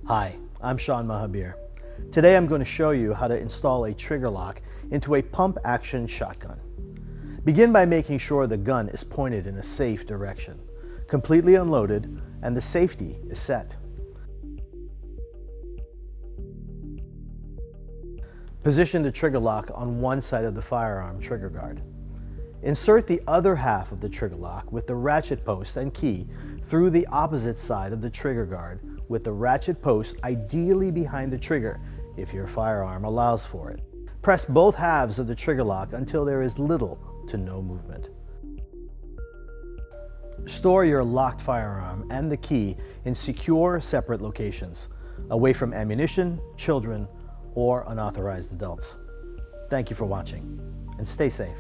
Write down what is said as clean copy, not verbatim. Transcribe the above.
Hi, I'm Sean Mahabir. Today I'm going to show you how to install a trigger lock into a pump action shotgun. Begin by making sure the gun is pointed in a safe direction, completely unloaded, and the safety is set. Position the trigger lock on one side of the firearm trigger guard. Insert the other half of the trigger lock with the ratchet post and key through the opposite side of the trigger guard, with the ratchet post ideally behind the trigger if your firearm allows for it. Press both halves of the trigger lock until there is little to no movement. Store your locked firearm and the key in secure, separate locations, away from ammunition, children, or unauthorized adults. Thank you for watching, and stay safe.